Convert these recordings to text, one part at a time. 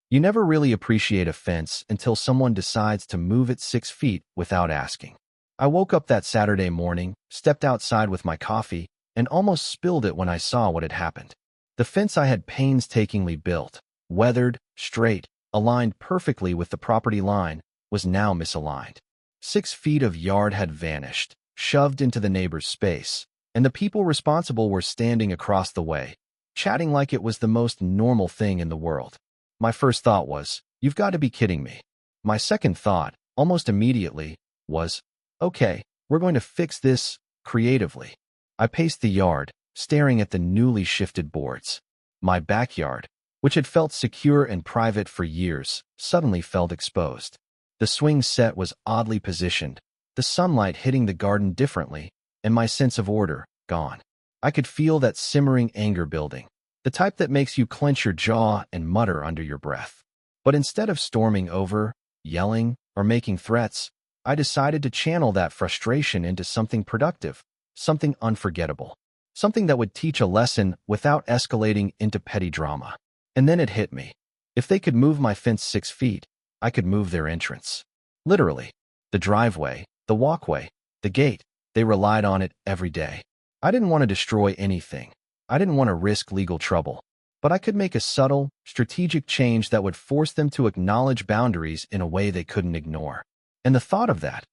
You never really appreciate a fence until someone decides to move it 6 feet without asking. I woke up that Saturday morning, stepped outside with my coffee, and almost spilled it when I saw what had happened. The fence I had painstakingly built, weathered, straight, aligned perfectly with the property line, was now misaligned. 6 feet of yard had vanished, shoved into the neighbor's space, and the people responsible were standing across the way, chatting like it was the most normal thing in the world. My first thought was, you've got to be kidding me. My second thought, almost immediately, was, okay, we're going to fix this creatively. I paced the yard, staring at the newly shifted boards. My backyard, which had felt secure and private for years, suddenly felt exposed. The swing set was oddly positioned, the sunlight hitting the garden differently, and my sense of order gone. I could feel that simmering anger building, the type that makes you clench your jaw and mutter under your breath. But instead of storming over, yelling, or making threats, I decided to channel that frustration into something productive, something unforgettable, something that would teach a lesson without escalating into petty drama. And then it hit me. If they could move my fence 6 feet, I could move their entrance. Literally. The driveway, the walkway, the gate, they relied on it every day. I didn't want to destroy anything. I didn't want to risk legal trouble. But I could make a subtle, strategic change that would force them to acknowledge boundaries in a way they couldn't ignore. And the thought of that,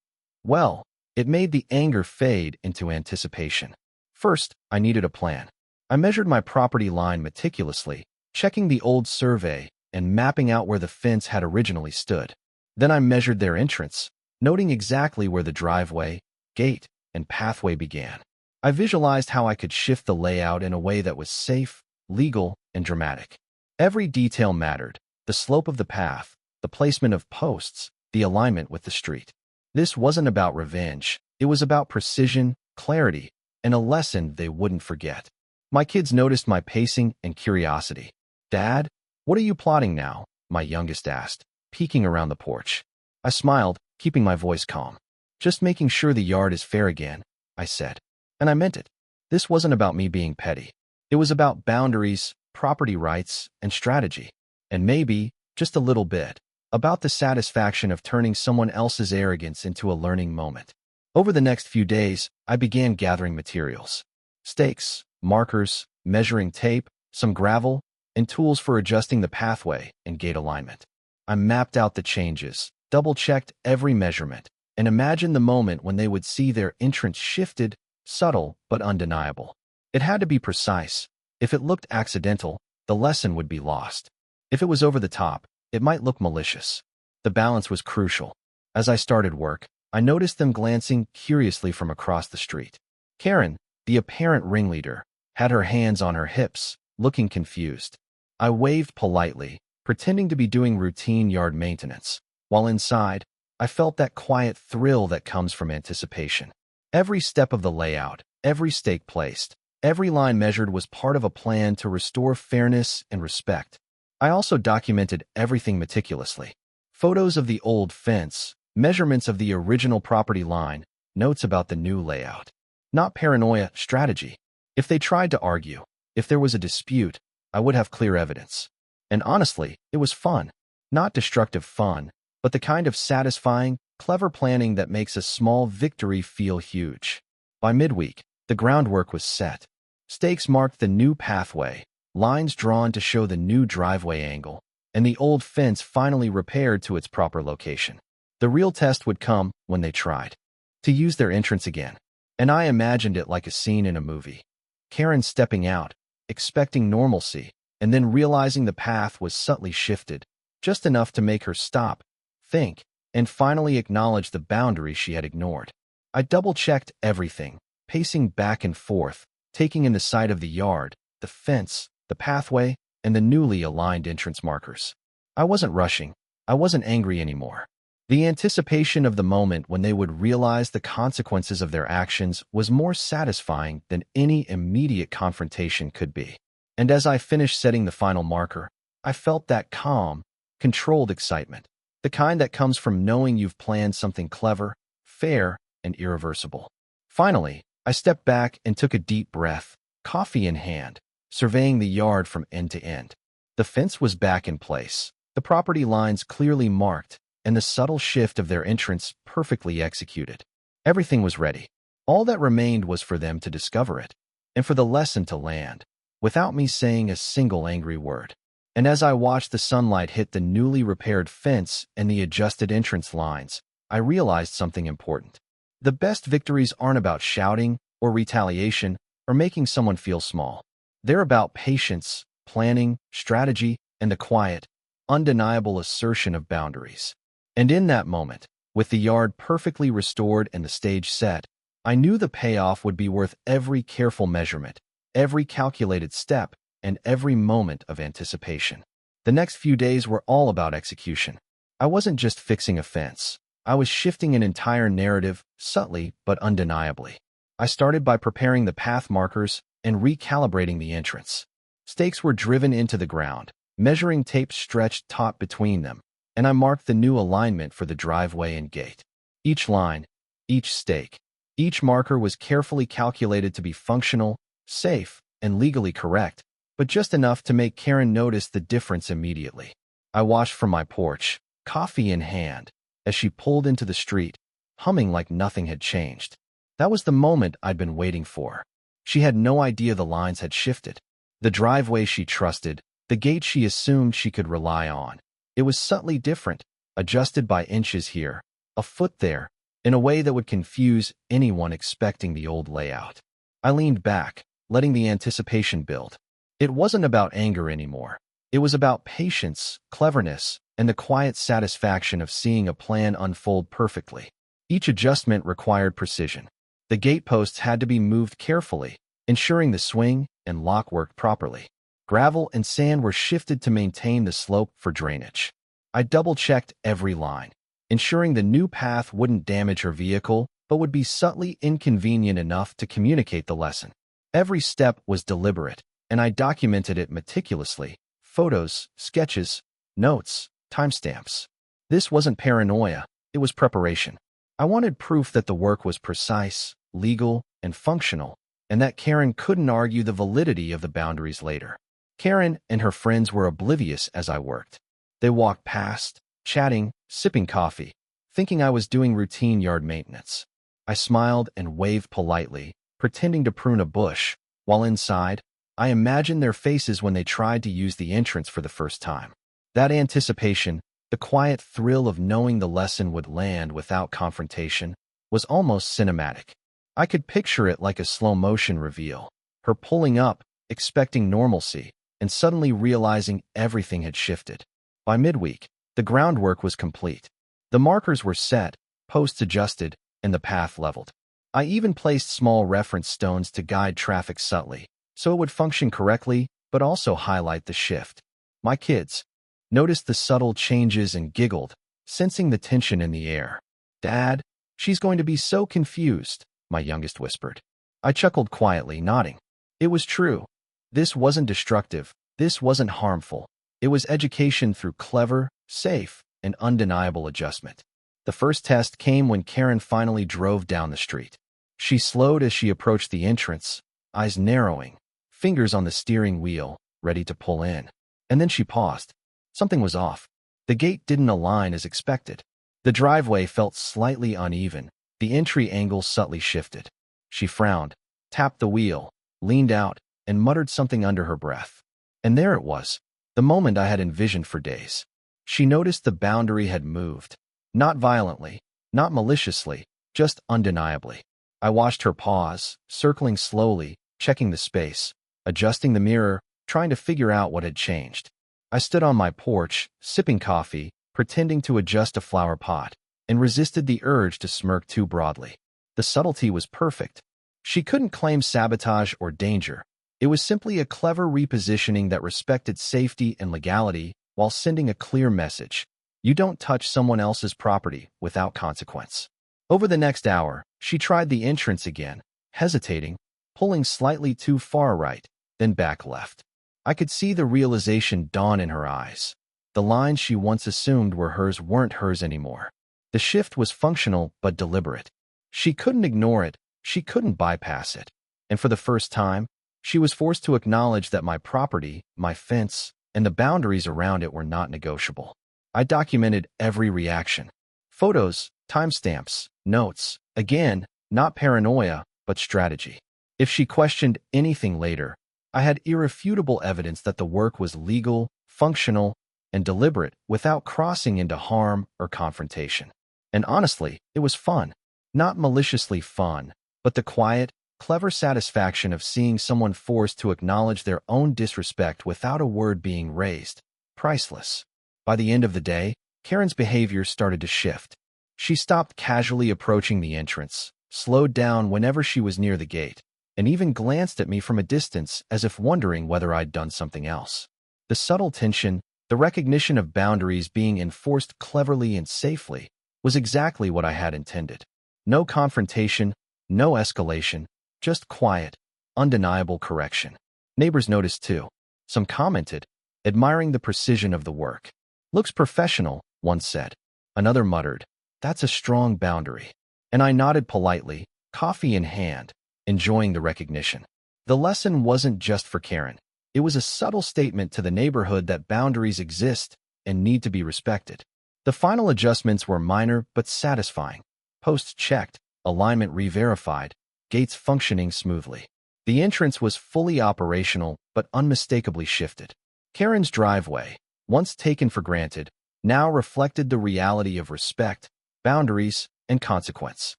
well, it made the anger fade into anticipation. First, I needed a plan. I measured my property line meticulously, checking the old survey and mapping out where the fence had originally stood. Then I measured their entrance, noting exactly where the driveway, gate, and pathway began. I visualized how I could shift the layout in a way that was safe, legal, and dramatic. Every detail mattered: the slope of the path, the placement of posts, the alignment with the street. This wasn't about revenge. It was about precision, clarity, and a lesson they wouldn't forget. My kids noticed my pacing and curiosity. "Dad, what are you plotting now?" my youngest asked, peeking around the porch. I smiled, keeping my voice calm. "Just making sure the yard is fair again," I said. And I meant it. This wasn't about me being petty. It was about boundaries, property rights, and strategy. And maybe, just a little bit, about the satisfaction of turning someone else's arrogance into a learning moment. Over the next few days, I began gathering materials. Stakes, markers, measuring tape, some gravel, and tools for adjusting the pathway and gate alignment. I mapped out the changes, double-checked every measurement, and imagined the moment when they would see their entrance shifted, subtle but undeniable. It had to be precise. If it looked accidental, the lesson would be lost. If it was over the top, it might look malicious. The balance was crucial. As I started work, I noticed them glancing curiously from across the street. Karen, the apparent ringleader, had her hands on her hips, looking confused. I waved politely, pretending to be doing routine yard maintenance, while inside, I felt that quiet thrill that comes from anticipation. Every step of the layout, every stake placed, every line measured was part of a plan to restore fairness and respect. I also documented everything meticulously. Photos of the old fence, measurements of the original property line, notes about the new layout. Not paranoia, strategy. If they tried to argue, if there was a dispute, I would have clear evidence. And honestly, it was fun. Not destructive fun, but the kind of satisfying, clever planning that makes a small victory feel huge. By midweek, the groundwork was set. Stakes marked the new pathway, lines drawn to show the new driveway angle, and the old fence finally repaired to its proper location. The real test would come when they tried to use their entrance again. And I imagined it like a scene in a movie. Karen stepping out, expecting normalcy, and then realizing the path was subtly shifted, just enough to make her stop, think, and finally acknowledge the boundary she had ignored. I double-checked everything, pacing back and forth, taking in the sight of the yard, the fence, the pathway, and the newly aligned entrance markers. I wasn't rushing. I wasn't angry anymore. The anticipation of the moment when they would realize the consequences of their actions was more satisfying than any immediate confrontation could be. And as I finished setting the final marker, I felt that calm, controlled excitement, the kind that comes from knowing you've planned something clever, fair, and irreversible. Finally, I stepped back and took a deep breath, coffee in hand, surveying the yard from end to end. The fence was back in place, The property lines clearly marked, and the subtle shift of their entrance perfectly executed. Everything was ready. All that remained was for them to discover it, and for the lesson to land, without me saying a single angry word. And as I watched the sunlight hit the newly repaired fence and the adjusted entrance lines, I realized something important. The best victories aren't about shouting or retaliation or making someone feel small. They're about patience, planning, strategy, and the quiet, undeniable assertion of boundaries. And in that moment, with the yard perfectly restored and the stage set, I knew the payoff would be worth every careful measurement, every calculated step, and every moment of anticipation. The next few days were all about execution. I wasn't just fixing a fence. I was shifting an entire narrative, subtly but undeniably. I started by preparing the path markers and recalibrating the entrance. Stakes were driven into the ground, measuring tape stretched taut between them, and I marked the new alignment for the driveway and gate. Each line, each stake, each marker was carefully calculated to be functional, safe, and legally correct, but just enough to make Karen notice the difference immediately. I watched from my porch, coffee in hand, as she pulled into the street, humming like nothing had changed. That was the moment I'd been waiting for. She had no idea the lines had shifted. The driveway she trusted, the gate she assumed she could rely on. It was subtly different, adjusted by inches here, a foot there, in a way that would confuse anyone expecting the old layout. I leaned back, letting the anticipation build. It wasn't about anger anymore. It was about patience, cleverness, and the quiet satisfaction of seeing a plan unfold perfectly. Each adjustment required precision. The gate posts had to be moved carefully, ensuring the swing and lock worked properly. Gravel and sand were shifted to maintain the slope for drainage. I double-checked every line, ensuring the new path wouldn't damage her vehicle, but would be subtly inconvenient enough to communicate the lesson. Every step was deliberate, and I documented it meticulously. Photos, sketches, notes, timestamps. This wasn't paranoia, it was preparation. I wanted proof that the work was precise, legal, and functional, and that Karen couldn't argue the validity of the boundaries later. Karen and her friends were oblivious as I worked. They walked past, chatting, sipping coffee, thinking I was doing routine yard maintenance. I smiled and waved politely, pretending to prune a bush, while inside, I imagined their faces when they tried to use the entrance for the first time. That anticipation, the quiet thrill of knowing the lesson would land without confrontation, was almost cinematic. I could picture it like a slow-motion reveal, her pulling up, expecting normalcy, and suddenly realizing everything had shifted. By midweek, the groundwork was complete. The markers were set, posts adjusted, and the path leveled. I even placed small reference stones to guide traffic subtly, so it would function correctly, but also highlight the shift. My kids noticed the subtle changes and giggled, sensing the tension in the air. "Dad, she's going to be so confused," my youngest whispered. I chuckled quietly, nodding. It was true. This wasn't destructive. This wasn't harmful. It was education through clever, safe, and undeniable adjustment. The first test came when Karen finally drove down the street. She slowed as she approached the entrance, eyes narrowing, fingers on the steering wheel, ready to pull in. And then she paused. Something was off. The gate didn't align as expected. The driveway felt slightly uneven. The entry angle subtly shifted. She frowned, tapped the wheel, leaned out, and muttered something under her breath. And there it was, the moment I had envisioned for days. She noticed the boundary had moved. Not violently, not maliciously, just undeniably. I watched her pause, circling slowly, checking the space, adjusting the mirror, trying to figure out what had changed. I stood on my porch, sipping coffee, pretending to adjust a flower pot, and resisted the urge to smirk too broadly. The subtlety was perfect. She couldn't claim sabotage or danger. It was simply a clever repositioning that respected safety and legality while sending a clear message. You don't touch someone else's property without consequence. Over the next hour, she tried the entrance again, hesitating, pulling slightly too far right, then back left. I could see the realization dawn in her eyes. The lines she once assumed were hers weren't hers anymore. The shift was functional but deliberate. She couldn't ignore it, she couldn't bypass it. And for the first time, she was forced to acknowledge that my property, my fence, and the boundaries around it were not negotiable. I documented every reaction. Photos, timestamps, notes. Again, not paranoia, but strategy. If she questioned anything later, I had irrefutable evidence that the work was legal, functional, and deliberate without crossing into harm or confrontation. And honestly, it was fun. Not maliciously fun, but the quiet, clever satisfaction of seeing someone forced to acknowledge their own disrespect without a word being raised. Priceless. By the end of the day, Karen's behavior started to shift. She stopped casually approaching the entrance, slowed down whenever she was near the gate, and even glanced at me from a distance as if wondering whether I'd done something else. The subtle tension, the recognition of boundaries being enforced cleverly and safely, was exactly what I had intended. No confrontation, no escalation, just quiet, undeniable correction. Neighbors noticed too. Some commented, admiring the precision of the work. "Looks professional," one said. Another muttered, "That's a strong boundary." And I nodded politely, coffee in hand, enjoying the recognition. The lesson wasn't just for Karen. It was a subtle statement to the neighborhood that boundaries exist and need to be respected. The final adjustments were minor but satisfying. Posts checked, alignment re-verified, gates functioning smoothly. The entrance was fully operational but unmistakably shifted. Karen's driveway, once taken for granted, now reflected the reality of respect, boundaries, and consequence.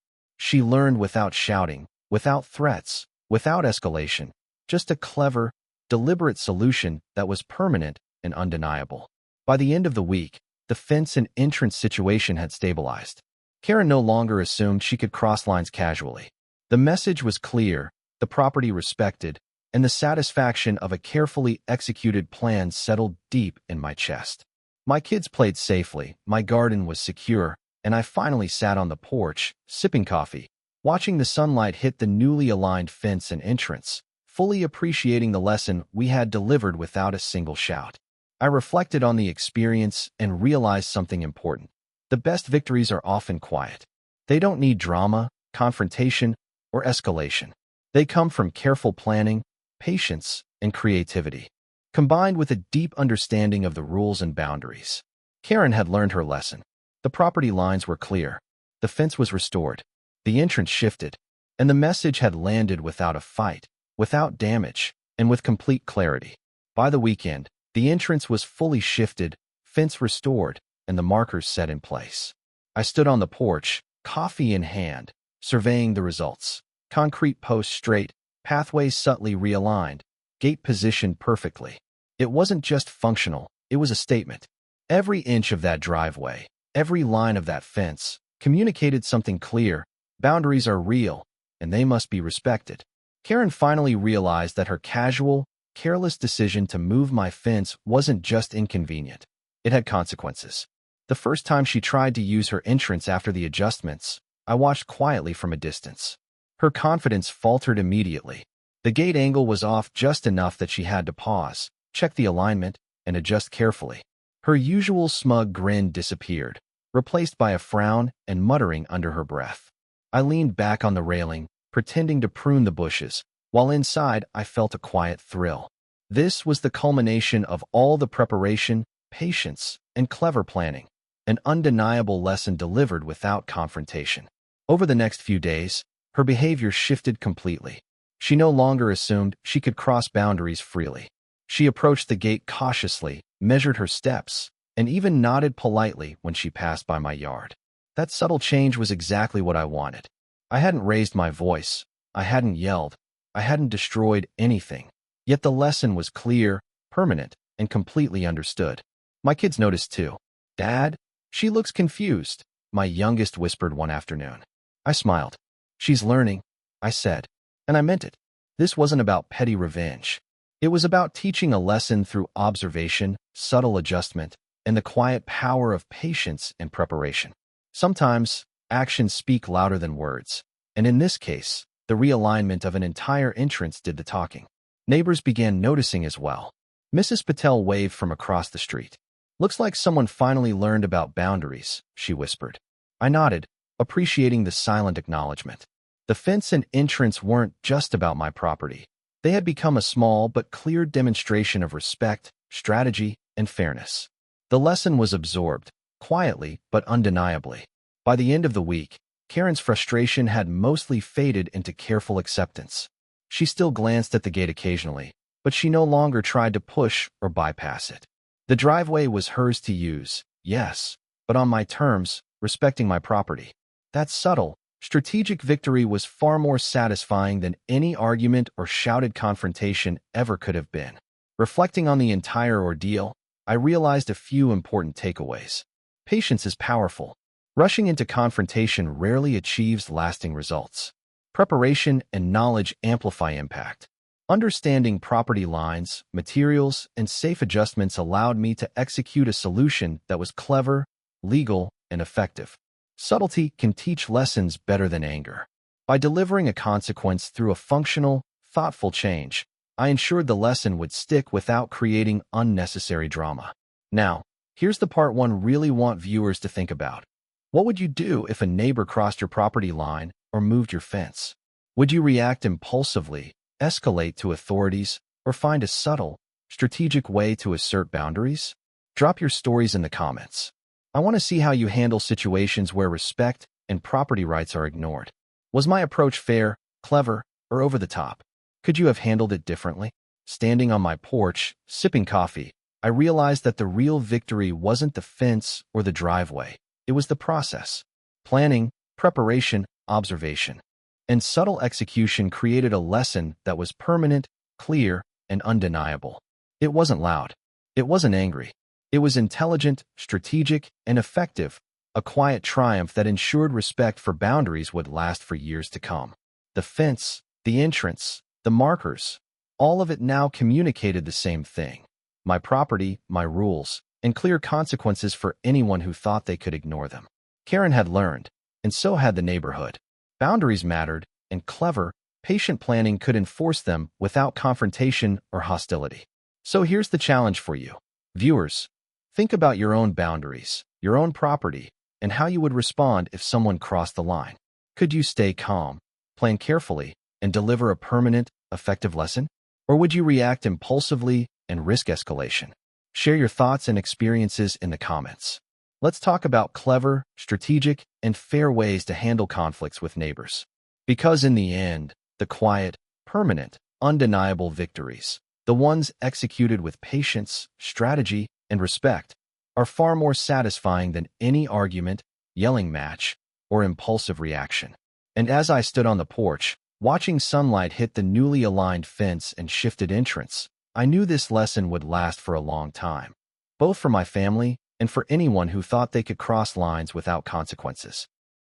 She learned without shouting, without threats, without escalation, just a clever, deliberate solution that was permanent and undeniable. By the end of the week, the fence and entrance situation had stabilized. Karen no longer assumed she could cross lines casually. The message was clear, the property respected, and the satisfaction of a carefully executed plan settled deep in my chest. My kids played safely, my garden was secure, and I finally sat on the porch, sipping coffee, watching the sunlight hit the newly aligned fence and entrance, fully appreciating the lesson we had delivered without a single shout. I reflected on the experience and realized something important. The best victories are often quiet. They don't need drama, confrontation, or escalation. They come from careful planning, patience, and creativity, combined with a deep understanding of the rules and boundaries. Karen had learned her lesson. The property lines were clear. The fence was restored. The entrance shifted. And the message had landed without a fight, without damage, and with complete clarity. By the weekend, the entrance was fully shifted, fence restored, and the markers set in place. I stood on the porch, coffee in hand, surveying the results. Concrete posts straight, pathways subtly realigned, gate positioned perfectly. It wasn't just functional, it was a statement. Every inch of that driveway, every line of that fence, communicated something clear. Boundaries are real, and they must be respected. Karen finally realized that her casual, careless decision to move my fence wasn't just inconvenient. It had consequences. The first time she tried to use her entrance after the adjustments, I watched quietly from a distance. Her confidence faltered immediately. The gate angle was off just enough that she had to pause, check the alignment, and adjust carefully. Her usual smug grin disappeared, replaced by a frown and muttering under her breath. I leaned back on the railing, pretending to prune the bushes, while inside I felt a quiet thrill. This was the culmination of all the preparation, patience, and clever planning, an undeniable lesson delivered without confrontation. Over the next few days, her behavior shifted completely. She no longer assumed she could cross boundaries freely. She approached the gate cautiously, measured her steps, and even nodded politely when she passed by my yard. That subtle change was exactly what I wanted. I hadn't raised my voice. I hadn't yelled. I hadn't destroyed anything. Yet the lesson was clear, permanent, and completely understood. My kids noticed too. "Dad, she looks confused," my youngest whispered one afternoon. I smiled. "She's learning," I said, and I meant it. This wasn't about petty revenge. It was about teaching a lesson through observation, subtle adjustment, and the quiet power of patience and preparation. Sometimes, actions speak louder than words, and in this case, the realignment of an entire entrance did the talking. Neighbors began noticing as well. Mrs. Patel waved from across the street. "Looks like someone finally learned about boundaries," she whispered. I nodded, appreciating the silent acknowledgement. The fence and entrance weren't just about my property. They had become a small but clear demonstration of respect, strategy, and fairness. The lesson was absorbed, quietly but undeniably. By the end of the week, Karen's frustration had mostly faded into careful acceptance. She still glanced at the gate occasionally, but she no longer tried to push or bypass it. The driveway was hers to use, yes, but on my terms, respecting my property. That subtle, strategic victory was far more satisfying than any argument or shouted confrontation ever could have been. Reflecting on the entire ordeal, I realized a few important takeaways. Patience is powerful. Rushing into confrontation rarely achieves lasting results. Preparation and knowledge amplify impact. Understanding property lines, materials, and safe adjustments allowed me to execute a solution that was clever, legal, and effective. Subtlety can teach lessons better than anger. By delivering a consequence through a functional, thoughtful change, I ensured the lesson would stick without creating unnecessary drama. Now, here's the part one really want viewers to think about. What would you do if a neighbor crossed your property line or moved your fence? Would you react impulsively, escalate to authorities, or find a subtle, strategic way to assert boundaries? Drop your stories in the comments. I want to see how you handle situations where respect and property rights are ignored. Was my approach fair, clever, or over the top? Could you have handled it differently? Standing on my porch, sipping coffee, I realized that the real victory wasn't the fence or the driveway. It was the process. Planning, preparation, observation, and subtle execution created a lesson that was permanent, clear, and undeniable. It wasn't loud. It wasn't angry. It was intelligent, strategic, and effective, a quiet triumph that ensured respect for boundaries would last for years to come. The fence, the entrance, the markers, all of it now communicated the same thing. My property, my rules, and clear consequences for anyone who thought they could ignore them. Karen had learned, and so had the neighborhood. Boundaries mattered, and clever, patient planning could enforce them without confrontation or hostility. So here's the challenge for you. Viewers, think about your own boundaries, your own property, and how you would respond if someone crossed the line. Could you stay calm, plan carefully, and deliver a permanent, effective lesson? Or would you react impulsively and risk escalation? Share your thoughts and experiences in the comments. Let's talk about clever, strategic, and fair ways to handle conflicts with neighbors. Because in the end, the quiet, permanent, undeniable victories, the ones executed with patience, strategy, and respect, are far more satisfying than any argument, yelling match, or impulsive reaction. And as I stood on the porch, watching sunlight hit the newly aligned fence and shifted entrance, I knew this lesson would last for a long time, both for my family and for anyone who thought they could cross lines without consequences.